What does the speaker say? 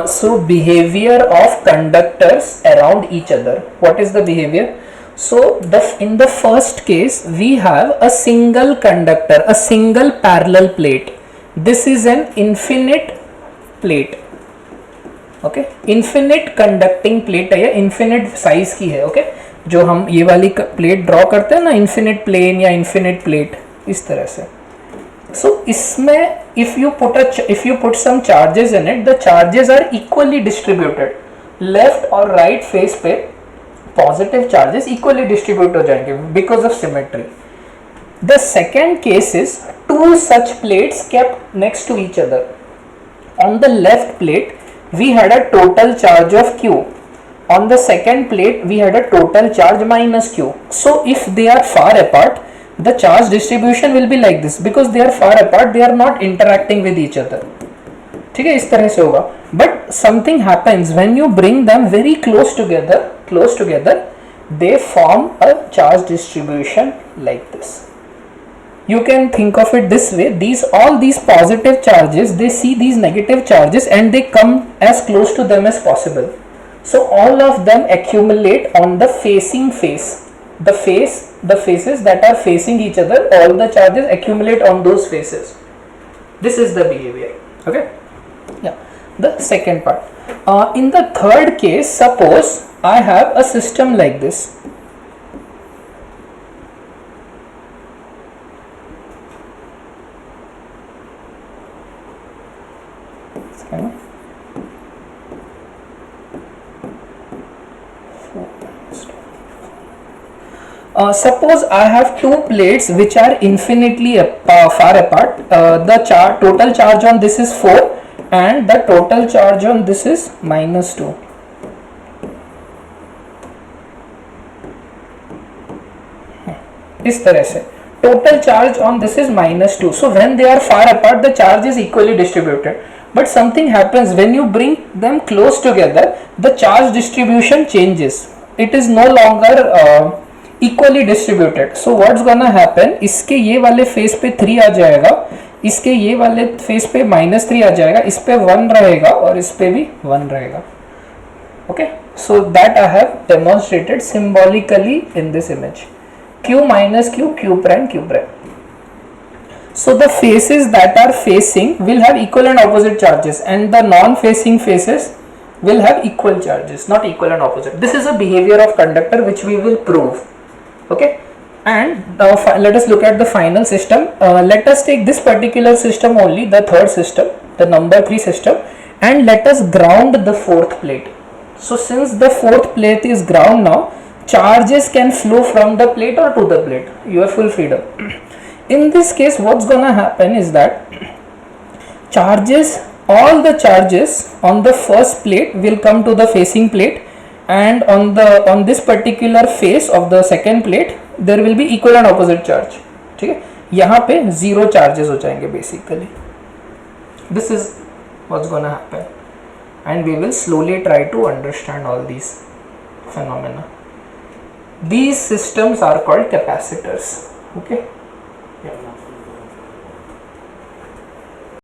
So behavior of conductors around each other. What is the behavior? So in the first case we have a single conductor, a single parallel plate. This is an infinite plate. Okay, infinite conducting plate है या infinite size की है. Okay, जो हम ये वाली plate draw करते हैं ना, इन्फिनिट प्लेन या इन्फिनिट प्लेट, इस तरह से. सो इसमें if you put some charges in it, the charges are equally distributed. Left और राइट फेस पे पॉजिटिव चार्जेस इक्वली डिस्ट्रीब्यूट हो जाएंगे because of symmetry. The second case is two such plates kept next to each other. On the left plate we had a total charge of q. On the second plate we had a total charge minus q. So if they are far apart, the charge distribution will be like this. Because they are far apart, they are not interacting with each other. ठीक है, इस तरह से होगा. But something happens when you bring them very close together, they form a charge distribution like this. You can think of it this way: all these positive charges, they see these negative charges and they come as close to them as possible. So all of them accumulate on the facing face. The faces that are facing each other, all the charges accumulate on those faces. This is the behavior. Okay. Yeah. The second part. In the third case, suppose I have a system like this. Suppose I have two plates which are infinitely far apart. The total charge on this is 4 and the total charge on this is -2. इस तरह से total charge on this is -2. So when they are far apart, the charge is equally distributed. But something happens when you bring them close together, the charge distribution changes. It is no longer equally distributed. So what's gonna happen, इसके ये वाले face पे 3 आ जाएगा, इसके ये वाले face पे -3 आ जाएगा, इस पे 1 रहेगा और इस पे भी 1 रहेगा. Okay, so that I have demonstrated symbolically in this image. q minus q, q prime, q prime. So the faces that are facing will have equal and opposite charges and the non-facing faces will have equal charges, not equal and opposite. This is a behavior of conductor which we will prove. Okay, and let us look at the final system. Let us take this particular system only, the third system, the number 3 system, and let us ground the fourth plate. So since the fourth plate is ground now, charges can flow from the plate or to the plate. You have full freedom. In this case, what's gonna happen is that all the charges on the first plate will come to the facing plate, and on this particular face of the second plate there will be equal and opposite charge. ठीक है, यहाँ पे 0 charges हो जाएंगे basically. This is what's gonna happen, and we will slowly try to understand all these phenomena. These systems are called capacitors. Okay.